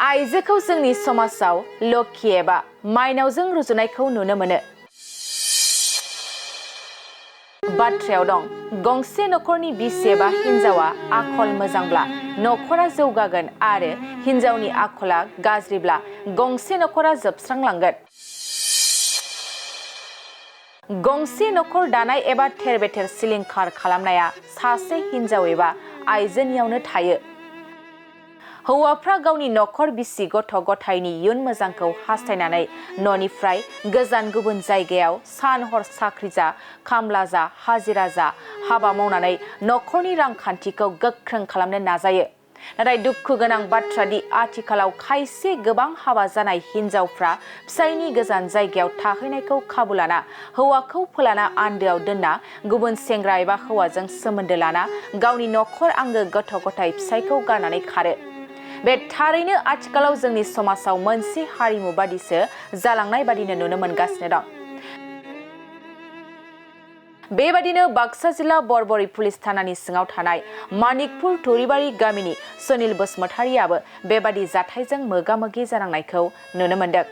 आइजोखौ जोंनि समाजाव लोखि एबा माइनावजों रुजुनायखौ नुनो मोनो। बाथ्रायाव दं, गंसे नखरनि बिसि एबा हिन्जावा आखल मोजांब्ला नखरा जौगागोन आरो हिन्जावनि आखला गाज्रिब्ला गंसे नखरा जोबस्रांलांगोन। गंसे नखर दानाय एबा थेर बेथेर सिलिंखार खालामनाया सासे हिन्जाव एबा आइजोनियावनो थायो। हौवाफ्रा गावनि नखर बिसि गथ' गथायनि इयुन मोजांखौ हास्थायनानै न'निफ्राय गोजान गुबुन जायगायाव सान हर साख्रि जा, खामला जा, हाजिरा जा हाबा मावनानै नखरनि रांखान्थिखौ गोख्रों खालामनो नाजायो। नाथाय दुखु गोनां बाथ्रा दि आथिखालाव खायसे गोबां हाबा जानाय हिन्जावफ्रा फिसायनि गोजान जायगायाव थाहैनायखौ खाबु लाना हौवाखौ फोलाना आन्दोआव दोनना गुबुन सेंग्रा एबा हौवाजों सोमोन्दो लाना गावनि नखर आंगो गथ' गथाय फिसायखौ गारनानै खारो। बे थारैनो आथिखालाव जोंनि समाजाव मोनसे हारिमु बादिसो जालांनाय बादिनो नुनो मोनगासिनो दं। बेबादिनो बाक्सा जिल्ला बरबरि पुलिस थानानि सिङाव थानाय मानिकपुर थुरिबारि गामिनि सुनिल बसुमतारियाबो बेबादि जाथायजों मोगा मोगि जानांनायखौ नुनो मोन्दों।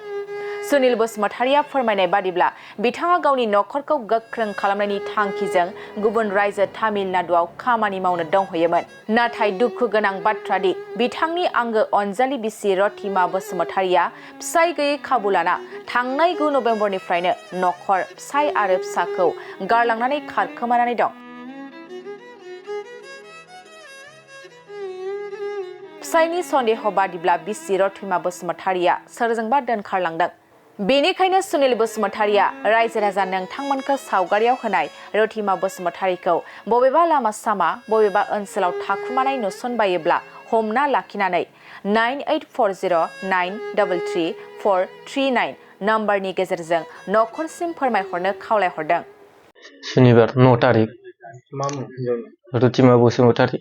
सुनिल बसुमतारिया फोरमायनाय बादिब्ला बिथाङा गावनि नखरखौ गोख्रों खालामनायनि थांखिजों गुबुन रायजो तामिलनाडुआव खामानि मावनो दंहैयोमोन। नाथाय दुखु गोनां बाथ्रा दि बिथांनि आंगो अनजालि बिसि रथिमा बसुमतारिया फिसाय गैयै खाबु लाना थांनाय 9 नबेम्बरनिफ्रायनो नखर, फिसाय आरो फिसाखौ गारलांनानै खारखोमानानै दं। फिसायनि सन्देह बादिब्ला बिसि रथिमा बसुमतारिया सोरजोंबा दोनखारलांदों। बेनिखायनो सुनिल बसुमतारिया रायजो राजा नोंथांमोनखौ सावगारियाव होनाय रथिमा बसुमतारिखौ बबेबा लामा सामा बबेबा ओनसोलाव थाखुमानाय नुसनबायोब्ला हमना लाखिनानै 9840933439 नम्बरनि गेजेरजों नखरसिम फोरमायहरनो खावलायहरदों। शनिबार 9 तारिख रथिमा बसुमतारि।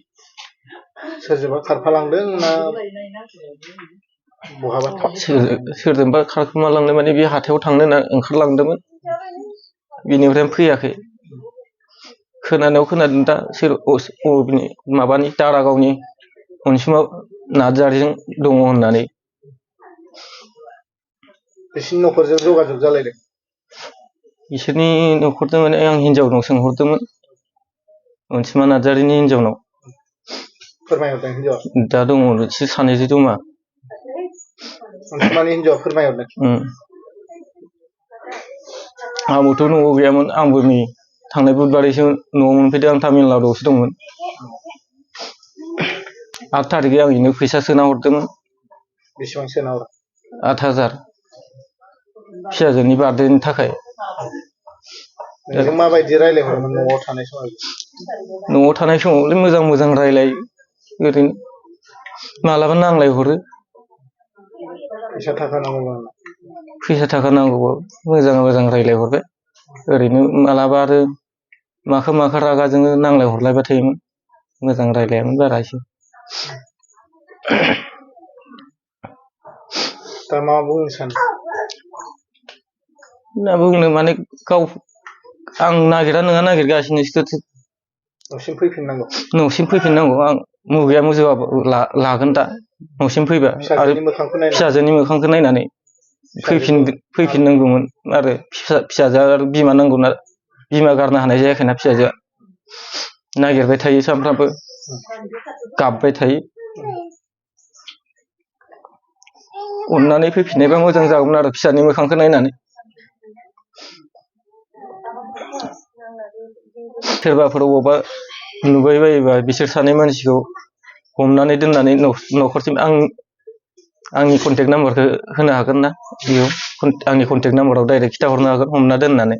सोरजोंबा खारफालांदों ना बहाबा सोरजोंबा खारखोमालांनो माने बे हाथायाव थांनो होनना ओंखारलांदोंमोन। बिनिफ्राय फैयाखै। खोनानायाव खोनादों दा माबानि दारागावनि अनसुमा नार्जारिजों दङ होननानै। बिसिनि नखरजों जगाजग जालायदों। बिसोरनि नखरजों माने आं हिनजावनाव सोंहरदोंमोन, अनसुमा नार्जारिनि हिनजावनाव। फोरमायहरदों हिनजावा? दा दङ एसे सानैजों जमा। अनसुमानि हिनजावा फोरमायहरदों। आंबोथ' न'आव गैयामोन। आंबो नै थांनाय बुधबारैसो न'आव मोनफैदों। आं तामिलनाडुआवसो दंमोन। 8 तारिखै आं इनो फैसा सोना हरदोंमोन। बेसेबां सोना हरदों? 8000 फिसाजोनि बार्थडेनि थाखाय। नोंजों माबायदि रायलायहरोमोन न'आव थानाय समाव? न'आव थानाय समावलाय मोजां रायलायो। ओरैनो मालाबा नांलायहरो। फैसा थाखा नांगौबा? फैसा थाखा नांगौबा मोजां रायलायहरबाय। ओरैनो मालाबा आरो माखो रागा जोङो नांलायहरलायबाय थायोमोन। मोजां रायलायामोन बारा एसे। दा मा बुंनो सानो? ना बुंनो माने गाव आं नागिरा नङा नागिरगासिनोसो। न'सिम फैफिननांगौ। न'सिम फैफिननांगौ। आं मुगैया मुजोआबो लागोन दा न'सिम फैबा। आरो फिसाजोनि मोखांखौ नायनानै फैफिननांगौमोन। आरो फिसाजोआ आरो बिमा नांगौना। बिमा गारनो हानाय जायाखैना फिसाजोआ। नागिरबाय थायो सानफ्रामबो। गाबबाय थायो। अननानै फैफिननायबा मोजां जागौमोन आरो फिसानि मोखांखौ नायनानै। सोरबाफोर अबावबा नुबाय बायोबा बिसोर सानै मानसिखौ हमनानै दोननानै नखरसिम आंनि कन्टेक्ट नाम्बारखौ होनो हागोन ना? बेयाव आंनि कन्टेक्ट नाम्बाराव डाइरेक्ट खिथाहरनो हागोन हमना दोननानै।